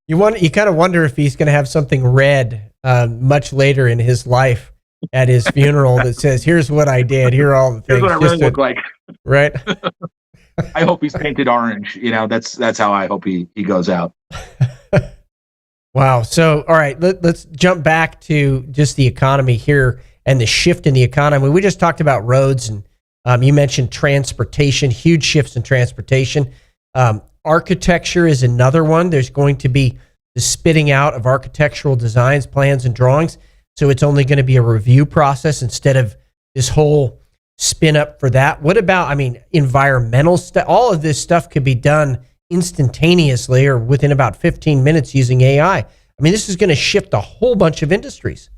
You kind of wonder if he's going to have something read much later in his life at his funeral that says, "Here's what I did. Here are all the things." Here's what I really look like. Right. I hope he's painted orange. That's how I hope he goes out. Wow. So, all right, let's jump back to just the economy here and the shift in the economy. We just talked about roads, and you mentioned transportation, huge shifts in transportation. Architecture is another one. There's going to be the spitting out of architectural designs, plans, and drawings. So it's only going to be a review process instead of this whole spin up for that. What about, environmental stuff? All of this stuff could be done instantaneously or within about 15 minutes using AI. This is going to shift a whole bunch of industries.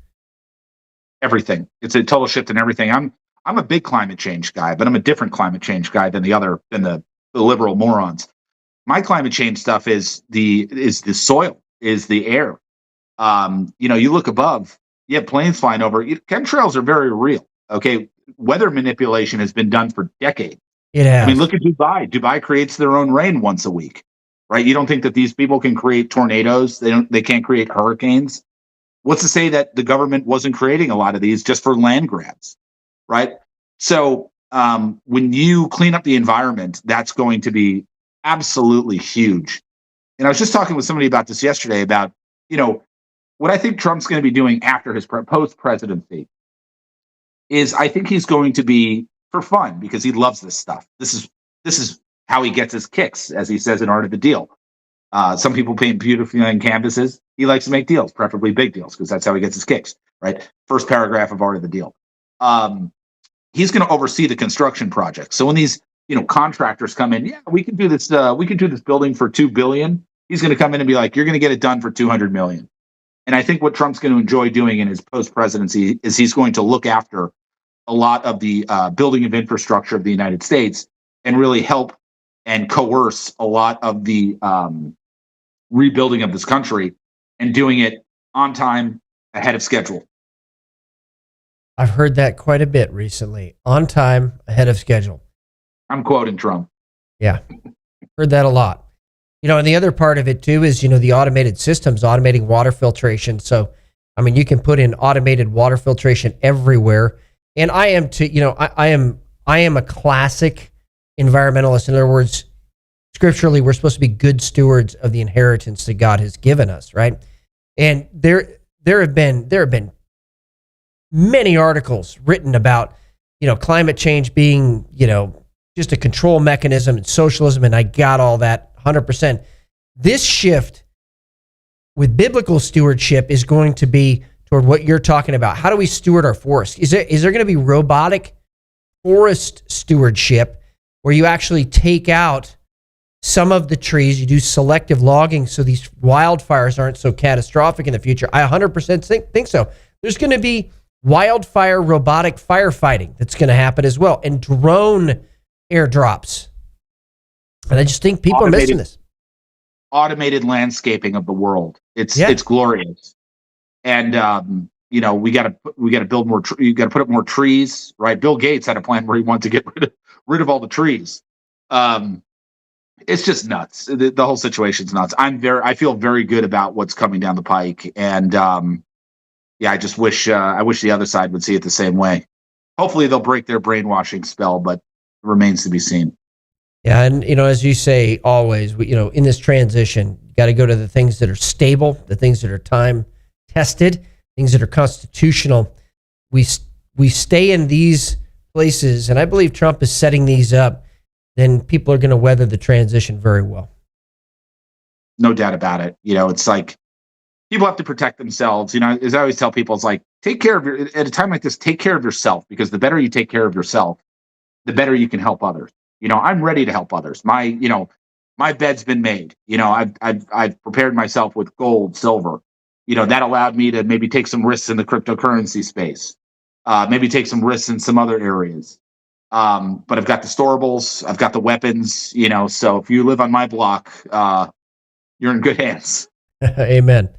Everything. It's a total shift in everything. I'm a big climate change guy, but I'm a different climate change guy than the liberal morons. My climate change stuff is the soil, is the air. You look above, you have planes flying over. Chemtrails are very real. Okay. Weather manipulation has been done for decades. It has. Look at Dubai. Dubai creates their own rain once a week, right? You don't think that these people can create tornadoes? They can't create hurricanes. What's to say that the government wasn't creating a lot of these just for land grabs, right? So when you clean up the environment, that's going to be absolutely huge. And I was just talking with somebody about this yesterday about, what I think Trump's going to be doing after his post-presidency is I think he's going to be for fun because he loves this stuff. This is how he gets his kicks, as he says in Art of the Deal. Some people paint beautifully on canvases. He likes to make deals, preferably big deals, because that's how he gets his kicks, right? First paragraph of Art of the Deal. He's going to oversee the construction project. So when these, contractors come in, we can do this. We can do this building for $2 billion. He's going to come in and be like, you're going to get it done for $200 million. And I think what Trump's going to enjoy doing in his post-presidency is he's going to look after a lot of the building of infrastructure of the United States and really help and coerce a lot of the rebuilding of this country and doing it on time, ahead of schedule. I've heard that quite a bit recently. On time, ahead of schedule. I'm quoting Trump. Yeah, heard that a lot. And the other part of it too is, the automated systems, automating water filtration. So, you can put in automated water filtration everywhere. And I am I am a classic environmentalist. In other words, scripturally, we're supposed to be good stewards of the inheritance that God has given us, right? And there have been many articles written about, climate change being, just a control mechanism and socialism, and I got all that 100%. This shift with biblical stewardship is going to be toward what you're talking about. How do we steward our forest? Is there going to be robotic forest stewardship where you actually take out some of the trees, you do selective logging so these wildfires aren't so catastrophic in the future? I 100% think so. There's going to be wildfire robotic firefighting that's going to happen as well, and drone airdrops. And I just think people are missing this. Automated landscaping of the world. It's glorious. And we got to build more. You got to put up more trees, right? Bill Gates had a plan where he wanted to get rid of all the trees. It's just nuts. The whole situation's nuts. I feel very good about what's coming down the pike, and I just wish the other side would see it the same way. Hopefully, they'll break their brainwashing spell, but it remains to be seen. Yeah, and as you say always, in this transition, you got to go to the things that are stable, the things that are time tested, things that are constitutional. We we stay in these places, and I believe Trump is setting these up, then people are going to weather the transition very well. No doubt about it. It's like people have to protect themselves. As I always tell people, it's like, at a time like this, take care of yourself, because the better you take care of yourself, the better you can help others. I'm ready to help others. My bed's been made. I've prepared myself with gold, silver. That allowed me to maybe take some risks in the cryptocurrency space, maybe take some risks in some other areas. But I've got the storables, I've got the weapons, so if you live on my block, you're in good hands. Amen.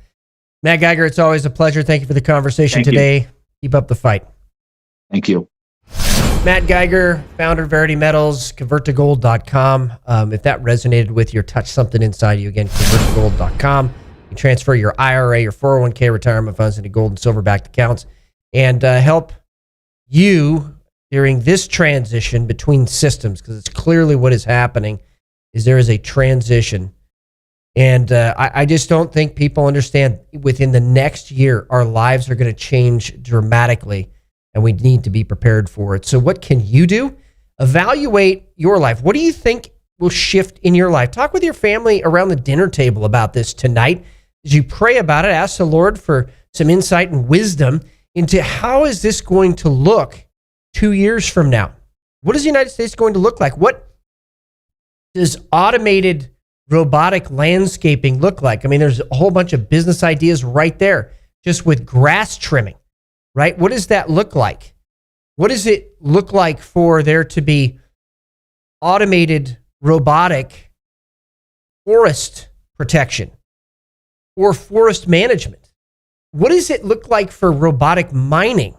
Matt Geiger, it's always a pleasure. Thank you for the conversation today. Keep up the fight. Thank you. Matt Geiger, founder of Verity Metals, converttogold.com. If that resonated with you or touched something inside you, again, converttogold.com. You can transfer your IRA, your 401k retirement funds into gold and silver-backed accounts and help you during this transition between systems, because it's clearly what is happening is there is a transition. And I just don't think people understand within the next year, our lives are going to change dramatically, and we need to be prepared for it. So what can you do? Evaluate your life. What do you think will shift in your life? Talk with your family around the dinner table about this tonight. As you pray about it, ask the Lord for some insight and wisdom into how is this going to look 2 years from now? What is the United States going to look like? What does automated robotic landscaping look like? I mean, there's a whole bunch of business ideas right there, just with grass trimming, right? What does that look like? What does it look like for there to be automated robotic forest protection or forest management? What does it look like for robotic mining?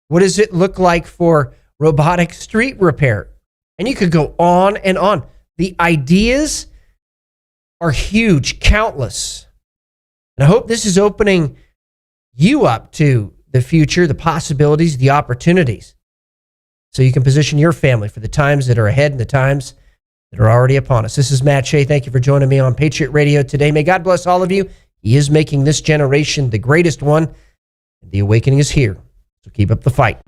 What does it look like for robotic street repair? And you could go on and on. The ideas are huge, countless. And I hope this is opening you up to the future, the possibilities, the opportunities, so you can position your family for the times that are ahead and the times that are already upon us. This is Matt Shea. Thank you for joining me on Patriot Radio today. May God bless all of you. He is making this generation the greatest one. The awakening is here. So keep up the fight.